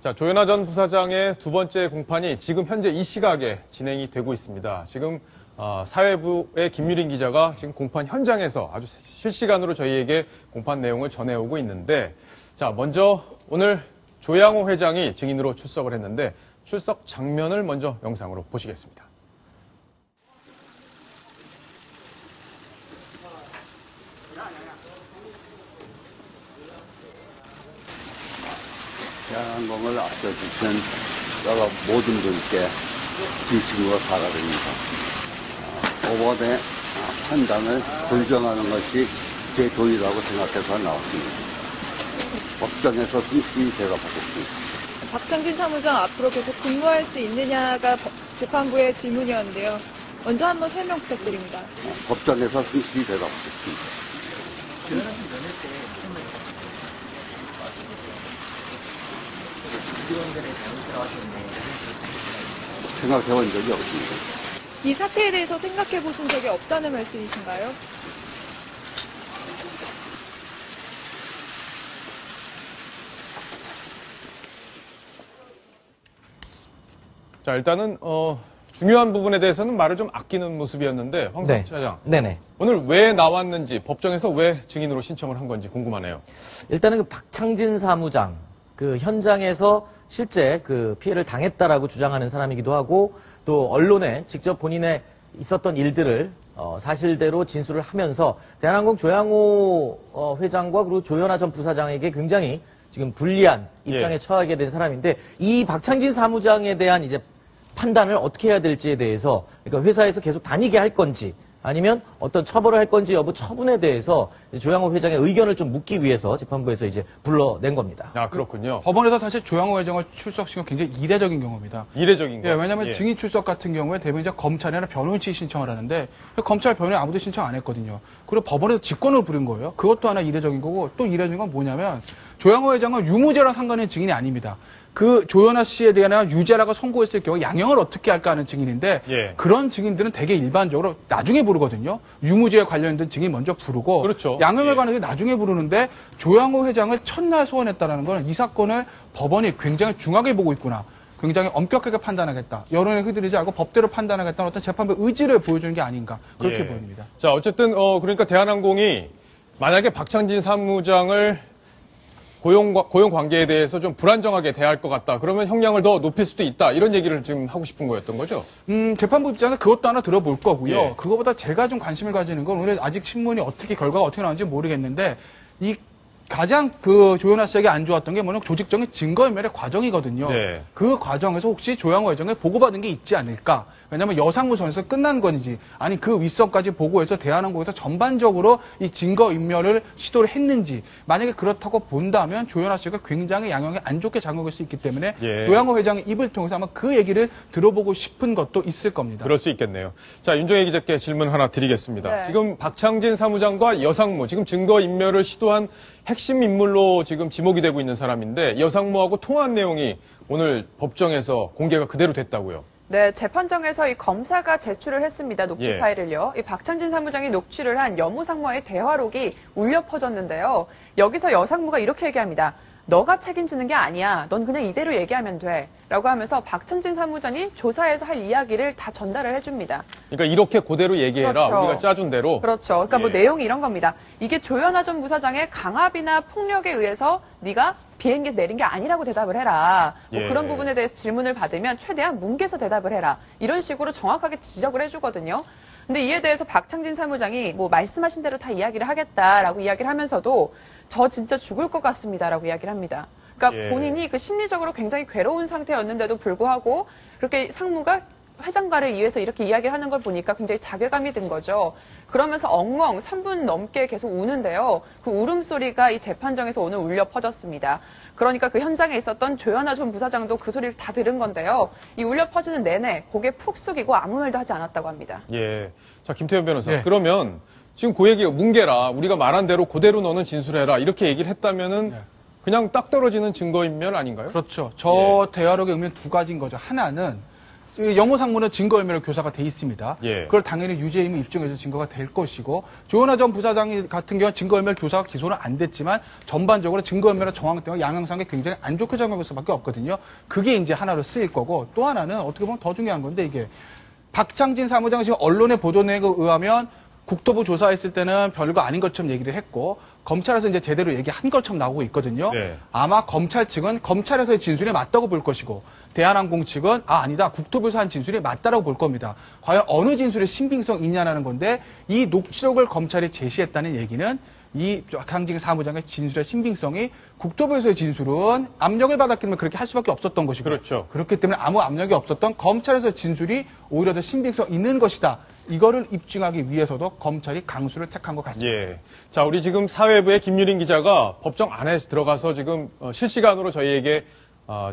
자, 조현아 전 부사장의 두 번째 공판이 지금 현재 이 시각에 진행이 되고 있습니다. 지금 사회부의 김유린 기자가 지금 공판 현장에서 아주 실시간으로 저희에게 공판 내용을 전해오고 있는데, 자, 먼저 오늘 조양호 회장이 증인으로 출석을 했는데 출석 장면을 먼저 영상으로 보시겠습니다. 대한항공을 아껴주신 여러 모든 분께 진심으로 사과드립니다. 법원의 판단을 존중하는 것이 제 도리라고 생각해서 나왔습니다. 법정에서 충실히 대답하겠습니다. 박창진 사무장 앞으로 계속 근무할 수 있느냐가 재판부의 질문이었는데요. 먼저 한번 설명 부탁드립니다. 법정에서 충실히 대답하겠습니다. 생각해본 적이 없습니다. 이 사태에 대해서 생각해 보신 적이 없다는 말씀이신가요? 자, 일단은 중요한 부분에 대해서는 말을 좀 아끼는 모습이었는데 황성 차장, 네네. 오늘 왜 나왔는지, 법정에서 왜 증인으로 신청을 한 건지 궁금하네요. 일단은 그 박창진 사무장 그 현장에서 실제 그 피해를 당했다라고 주장하는 사람이기도 하고, 또 언론에 직접 본인의 있었던 일들을 사실대로 진술을 하면서 대한항공 조양호 회장과 그리고 조현아 전 부사장에게 굉장히 지금 불리한 입장에 처하게 된 사람인데, 이 박창진 사무장에 대한 이제 판단을 어떻게 해야 될지에 대해서, 그러니까 회사에서 계속 다니게 할 건지 아니면 어떤 처벌을 할 건지 여부 처분에 대해서 조양호 회장의 의견을 좀 묻기 위해서 재판부에서 이제 불러낸 겁니다. 아, 그렇군요. 법원에서 사실 조양호 회장을 출석시킨 굉장히 이례적인 경우입니다. 이례적인 거. 예, 왜냐하면 증인 출석 같은 경우에 대부분 이제 검찰이나 변호인 측이 신청을 하는데 검찰 변호인 아무도 신청 안 했거든요. 그리고 법원에서 직권을 부린 거예요. 그것도 하나 이례적인 거고, 또 이례적인 건 뭐냐면 조양호 회장은 유무죄랑 상관있는 증인이 아닙니다. 그 조현아 씨에 대한 유죄라고 선고했을 경우 양형을 어떻게 할까 하는 증인인데, 그런 증인들은 되게 일반적으로 나중에 부르거든요. 유무죄에 관련된 증인 먼저 부르고, 그렇죠. 양형에 관해서 나중에 부르는데, 조양호 회장을 첫날 소환했다는 건 이 사건을 법원이 굉장히 중하게 보고 있구나, 굉장히 엄격하게 판단하겠다, 여론에 휘둘리지 않고 법대로 판단하겠다는 어떤 재판부의 의지를 보여주는 게 아닌가, 그렇게 보입니다. 자, 어쨌든 그러니까 대한항공이 만약에 박창진 사무장을 고용 관계에 대해서 좀 불안정하게 대할 것 같다, 그러면 형량을 더 높일 수도 있다, 이런 얘기를 지금 하고 싶은 거였던 거죠? 재판부 입장에서 그것도 하나 들어볼 거고요. 그거보다 제가 좀 관심을 가지는 건, 오늘 아직 신문이 결과가 어떻게 나오는지 모르겠는데, 가장 그 조현아 씨에게 안 좋았던 게 뭐냐면 조직적인 증거인멸의 과정이거든요. 그 과정에서 혹시 조양호 회장에 보고받은 게 있지 않을까? 왜냐하면 여상무 선에서 끝난 건지, 아니 그 윗선까지 보고해서 대한항공에서 전반적으로 이 증거인멸을 시도를 했는지, 만약에 그렇다고 본다면 조현아 씨가 굉장히 양형에 안 좋게 작용할 수 있기 때문에 조양호 회장의 입을 통해서 아마 그 얘기를 들어보고 싶은 것도 있을 겁니다. 그럴 수 있겠네요. 자, 윤정혜 기자께 질문 하나 드리겠습니다. 지금 박창진 사무장과 여상무, 지금 증거인멸을 시도한 핵심 인물로 지금 지목이 되고 있는 사람인데, 여상무하고 통화한 내용이 오늘 법정에서 공개가 그대로 됐다고요? 네, 재판정에서 이 검사가 제출을 했습니다. 녹취 파일을요. 이 박창진 사무장이 녹취를 한 여무상무와의 대화록이 울려 퍼졌는데요. 여기서 여상무가 이렇게 얘기합니다. 너가 책임지는 게 아니야. 넌 그냥 이대로 얘기하면 돼. 라고 하면서 박창진 사무장이 조사에서 할 이야기를 다 전달을 해줍니다. 그러니까 이렇게 그대로 얘기해라. 그렇죠. 우리가 짜준 대로. 그렇죠. 그러니까 뭐 내용이 이런 겁니다. 이게 조현아 전 부사장의 강압이나 폭력에 의해서 네가 비행기에서 내린 게 아니라고 대답을 해라. 뭐 그런 부분에 대해서 질문을 받으면 최대한 뭉개서 대답을 해라. 이런 식으로 정확하게 지적을 해주거든요. 근데 이에 대해서 박창진 사무장이 뭐 말씀하신 대로 다 이야기를 하겠다라고 이야기를 하면서도 저 진짜 죽을 것 같습니다라고 이야기를 합니다. 그러니까 본인이 그 심리적으로 굉장히 괴로운 상태였는데도 불구하고 그렇게 상무가 회장과를 위해서 이렇게 이야기를 하는 걸 보니까 굉장히 자괴감이 든 거죠. 그러면서 엉엉 3분 넘게 계속 우는데요. 그 울음소리가 이 재판정에서 오늘 울려 퍼졌습니다. 그러니까 그 현장에 있었던 조현아 전 부사장도 그 소리를 다 들은 건데요. 이 울려 퍼지는 내내 고개 푹 숙이고 아무 말도 하지 않았다고 합니다. 자, 김태현 변호사. 그러면 지금 그 얘기가 뭉개라. 우리가 말한 대로 그대로 너는 진술해라. 이렇게 얘기를 했다면은 그냥 딱 떨어지는 증거인멸 아닌가요? 그렇죠. 저 대화록의 의미는 두 가지인 거죠. 하나는 영모상무는 증거인멸 교사가 돼 있습니다. 예. 그걸 당연히 유죄임을 입증해서 증거가 될 것이고 조현아 전 부사장 같은 경우는 증거인멸 교사가 기소는 안 됐지만 전반적으로 증거인멸의 정황 때문에 양형상에 굉장히 안 좋게 작용할 수밖에 없거든요. 그게 이제 하나로 쓰일 거고 또 하나는 어떻게 보면 더 중요한 건데 이게 박창진 사무장 지금 언론의 보도 내용에 의하면 국토부 조사했을 때는 별거 아닌 것처럼 얘기를 했고 검찰에서 이제 제대로 얘기한 것처럼 나오고 있거든요. 네. 아마 검찰 측은 검찰에서의 진술이 맞다고 볼 것이고 대한항공 측은 아니다 국토부에서 한 진술이 맞다라고 볼 겁니다. 과연 어느 진술의 신빙성이 있냐는 건데 이 녹취록을 검찰이 제시했다는 얘기는 이 박창진 사무장의 진술의 신빙성이 국토부에서의 진술은 압력을 받았기 때문에 그렇게 할 수밖에 없었던 것이고 그렇죠. 그렇기 때문에 아무 압력이 없었던 검찰에서의 진술이 오히려 더 신빙성 있는 것이다. 이거를 입증하기 위해서도 검찰이 강수를 택한 것 같습니다. 예. 자, 우리 지금 사회부의 김유린 기자가 법정 안에 들어가서 지금 실시간으로 저희에게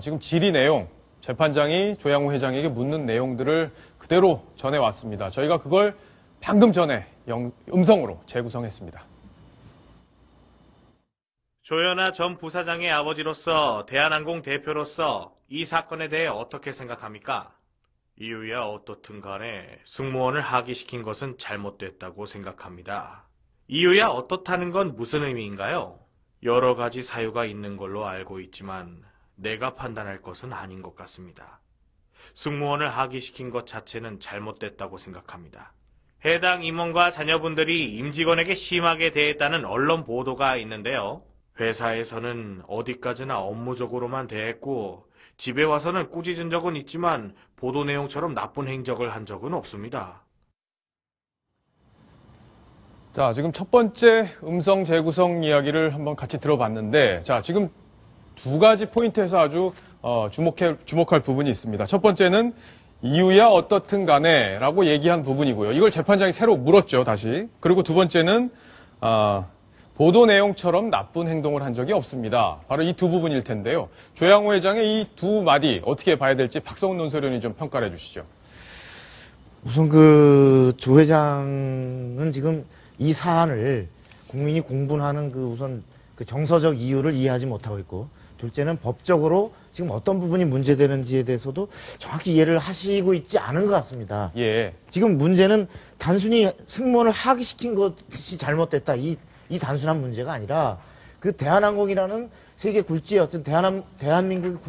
지금 질의 내용, 재판장이 조양호 회장에게 묻는 내용들을 그대로 전해왔습니다. 저희가 그걸 방금 전에 음성으로 재구성했습니다. 조현아 전 부사장의 아버지로서 대한항공 대표로서 이 사건에 대해 어떻게 생각합니까? 이유야 어떻든 간에 승무원을 하기시킨 것은 잘못됐다고 생각합니다. 이유야 어떻다는 건 무슨 의미인가요? 여러 가지 사유가 있는 걸로 알고 있지만 내가 판단할 것은 아닌 것 같습니다. 승무원을 하기시킨 것 자체는 잘못됐다고 생각합니다. 해당 임원과 자녀분들이 임직원에게 심하게 대했다는 언론 보도가 있는데요. 회사에서는 어디까지나 업무적으로만 대했고 집에 와서는 꾸짖은 적은 있지만 보도 내용처럼 나쁜 행적을 한 적은 없습니다. 자, 지금 첫 번째 음성 재구성 이야기를 한번 같이 들어봤는데, 자, 지금 두 가지 포인트에서 아주 주목할 부분이 있습니다. 첫 번째는 이유야 어떻든 간에 라고 얘기한 부분이고요. 이걸 재판장이 새로 물었죠, 다시. 그리고 두 번째는 보도 내용처럼 나쁜 행동을 한 적이 없습니다. 바로 이 두 부분일 텐데요. 조양호 회장의 이 두 마디 어떻게 봐야 될지 박성훈 논설위원이 좀 평가를 해주시죠. 우선 그 조 회장은 지금 이 사안을 국민이 공분하는 그 우선 그 정서적 이유를 이해하지 못하고 있고, 둘째는 법적으로 지금 어떤 부분이 문제되는지에 대해서도 정확히 이해를 하시고 있지 않은 것 같습니다. 예. 지금 문제는 단순히 승무원을 하기시킨 것이 잘못됐다. 이 단순한 문제가 아니라 그 대한항공이라는 세계 굴지의 어떤 대한민국의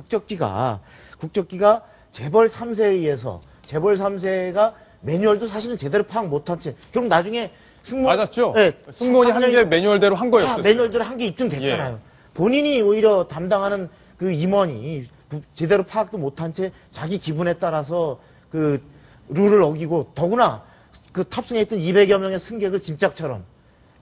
국적기가 재벌 3세에 의해서 재벌 3세가 매뉴얼도 사실은 제대로 파악 못한 채 결국 나중에 승무원 맞았죠? 네, 승무원이 한 게 매뉴얼대로 한 거였어요. 매뉴얼대로 한 게 입증됐잖아요. 본인이 오히려 담당하는 그 임원이 제대로 파악도 못한 채 자기 기분에 따라서 그 룰을 어기고 더구나 그 탑승해 있던 200여 명의 승객을 짐짝처럼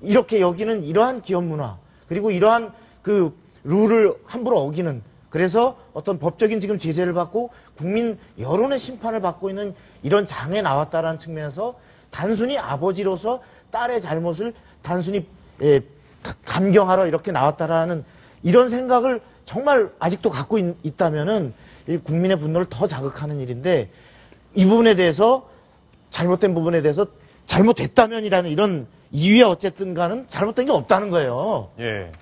이렇게 여기는 이러한 기업 문화, 그리고 이러한 그 룰을 함부로 어기는, 그래서 어떤 법적인 지금 제재를 받고 국민 여론의 심판을 받고 있는 이런 장에 나왔다라는 측면에서 단순히 아버지로서 딸의 잘못을 단순히 감경하러 이렇게 나왔다라는 이런 생각을 정말 아직도 갖고 있다면은 국민의 분노를 더 자극하는 일인데, 이 부분에 대해서 잘못된 부분에 대해서 잘못됐다면이라는 이런 이유야 어쨌든 간은 잘못된 게 없다는 거예요. 예.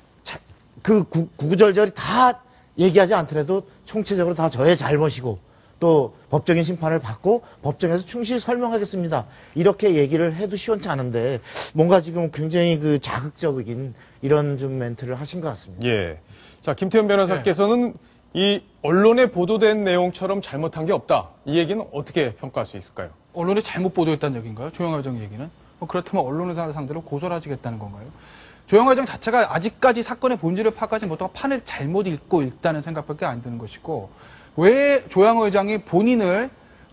그 구구절절이 다 얘기하지 않더라도 총체적으로 다 저의 잘못이고 또 법적인 심판을 받고 법정에서 충실히 설명하겠습니다. 이렇게 얘기를 해도 시원치 않은데 뭔가 지금 굉장히 그 자극적인 이런 좀 멘트를 하신 것 같습니다. 예. 자, 김태현 변호사께서는 이 언론에 보도된 내용처럼 잘못한 게 없다. 이 얘기는 어떻게 평가할 수 있을까요? 언론이 잘못 보도했다는 얘기인가요? 조영하 회장 얘기는? 그렇다면 언론을 상대로 고소를 하시겠다는 건가요? 조영하 회장 자체가 아직까지 사건의 본질을 파악하지 못하고 판을 잘못 읽고 있다는 생각밖에 안 드는 것이고, 왜 조영하 회장이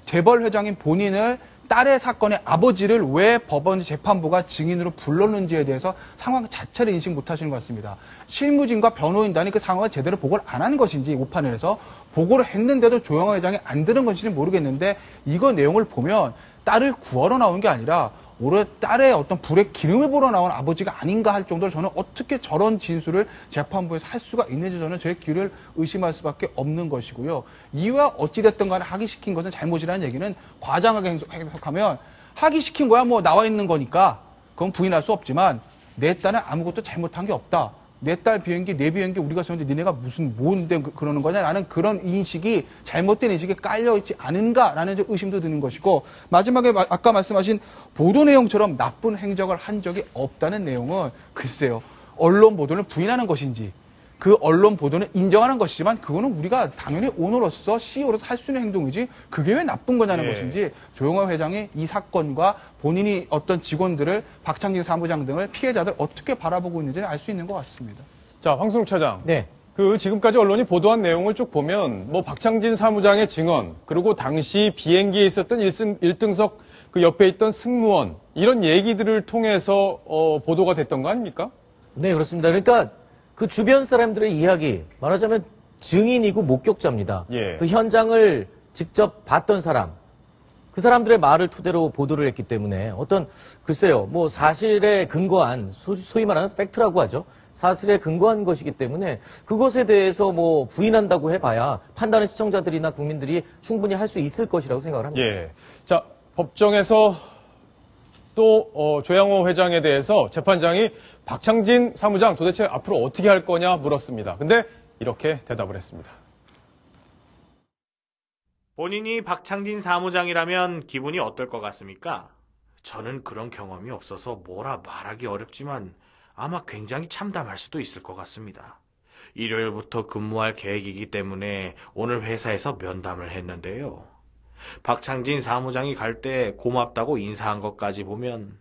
재벌 회장인 본인을 딸의 사건의 아버지를 왜 법원 재판부가 증인으로 불렀는지에 대해서 상황 자체를 인식 못하시는 것 같습니다. 실무진과 변호인단이 그 상황을 제대로 보고를 안 한 것인지, 오판을해서 보고를 했는데도 조영하 회장이 안 들은 것인지는 모르겠는데, 이거 내용을 보면 딸을 구하러 나온 게 아니라 오히려 딸의 어떤 불에 기름을 부어 나온 아버지가 아닌가 할 정도로 저는 어떻게 저런 진술을 재판부에서 할 수가 있는지 저는 제 귀를 의심할 수밖에 없는 것이고요. 이유야 어찌됐든 간에 하기시킨 것은 잘못이라는 얘기는 과장하게 해석하면 하기시킨 거야 뭐 나와 있는 거니까 그건 부인할 수 없지만 내 딸은 아무것도 잘못한 게 없다. 내 딸 비행기, 내 비행기 우리가 썼는데 니네가 무슨 뭔데 그러는 거냐라는 그런 인식이 잘못된 인식이 깔려있지 않은가라는 좀 의심도 드는 것이고 마지막에 아까 말씀하신 보도 내용처럼 나쁜 행적을 한 적이 없다는 내용은 글쎄요. 언론 보도를 부인하는 것인지 그 언론 보도는 인정하는 것이지만 그거는 우리가 당연히 오너로서 CEO로서 할 수 있는 행동이지 그게 왜 나쁜 거냐는 것인지 조영호 회장이 이 사건과 본인이 어떤 직원들을 박창진 사무장 등을 피해자들 어떻게 바라보고 있는지를 알 수 있는 것 같습니다. 자, 황순욱 차장. 네. 그 지금까지 언론이 보도한 내용을 쭉 보면 뭐 박창진 사무장의 증언 그리고 당시 비행기에 있었던 1등석 그 옆에 있던 승무원 이런 얘기들을 통해서 보도가 됐던 거 아닙니까? 네, 그렇습니다. 그러니까 그 주변 사람들의 이야기, 말하자면 증인이고 목격자입니다. 예. 그 현장을 직접 봤던 사람, 그 사람들의 말을 토대로 보도를 했기 때문에 어떤, 글쎄요, 뭐 사실에 근거한, 소위 말하는 팩트라고 하죠. 사실에 근거한 것이기 때문에 그것에 대해서 뭐 부인한다고 해봐야 판단은 시청자들이나 국민들이 충분히 할 수 있을 것이라고 생각을 합니다. 예. 자, 법정에서 또 조양호 회장에 대해서 재판장이 박창진 사무장 도대체 앞으로 어떻게 할 거냐 물었습니다. 근데 이렇게 대답을 했습니다. 본인이 박창진 사무장이라면 기분이 어떨 것 같습니까? 저는 그런 경험이 없어서 뭐라 말하기 어렵지만 아마 굉장히 참담할 수도 있을 것 같습니다. 일요일부터 근무할 계획이기 때문에 오늘 회사에서 면담을 했는데요. 박창진 사무장이 갈 때 고맙다고 인사한 것까지 보면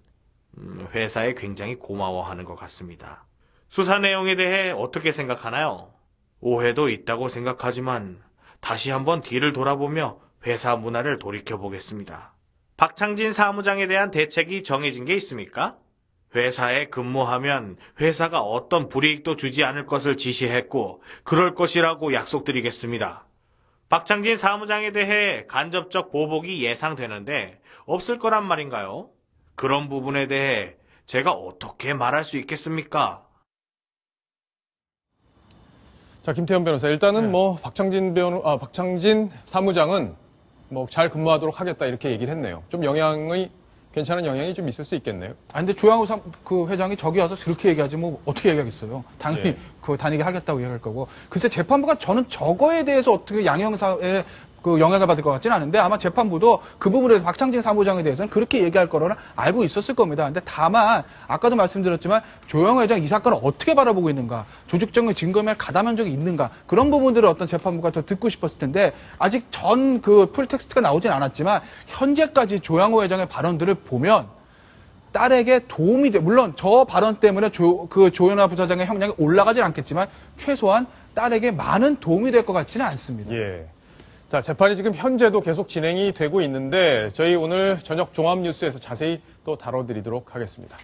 회사에 굉장히 고마워하는 것 같습니다. 수사 내용에 대해 어떻게 생각하나요? 오해도 있다고 생각하지만 다시 한번 뒤를 돌아보며 회사 문화를 돌이켜보겠습니다. 박창진 사무장에 대한 대책이 정해진 게 있습니까? 회사에 근무하면 회사가 어떤 불이익도 주지 않을 것을 지시했고 그럴 것이라고 약속드리겠습니다. 박창진 사무장에 대해 간접적 보복이 예상되는데 없을 거란 말인가요? 그런 부분에 대해 제가 어떻게 말할 수 있겠습니까? 자, 김태현 변호사. 일단은 뭐 박창진 사무장은 뭐 잘 근무하도록 하겠다 이렇게 얘기를 했네요. 좀 괜찮은 영향이 좀 있을 수 있겠네요. 근데 조양호 그 회장이 저기 와서 그렇게 얘기하지 뭐 어떻게 얘기하겠어요. 당연히 예. 그 다니게 하겠다고 얘기할 거고. 글쎄 재판부가 저는 저거에 대해서 어떻게 양형사에 그 영향을 받을 것 같지는 않은데 아마 재판부도 그 부분에 대해서 박창진 사무장에 대해서는 그렇게 얘기할 거로는 알고 있었을 겁니다. 근데 다만 아까도 말씀드렸지만 조영호 회장 이 사건을 어떻게 바라보고 있는가, 조직적인 증거에 가담한 적이 있는가 그런 부분들을 어떤 재판부가 더 듣고 싶었을 텐데 아직 전 그 풀텍스트가 나오진 않았지만 현재까지 조영호 회장의 발언들을 보면 딸에게 도움이 돼. 물론 저 발언 때문에 조현아 부사장의 형량이 올라가진 않겠지만 최소한 딸에게 많은 도움이 될 것 같지는 않습니다. 예. 자, 재판이 지금 현재도 계속 진행이 되고 있는데 저희 오늘 저녁 종합뉴스에서 자세히 또 다뤄드리도록 하겠습니다.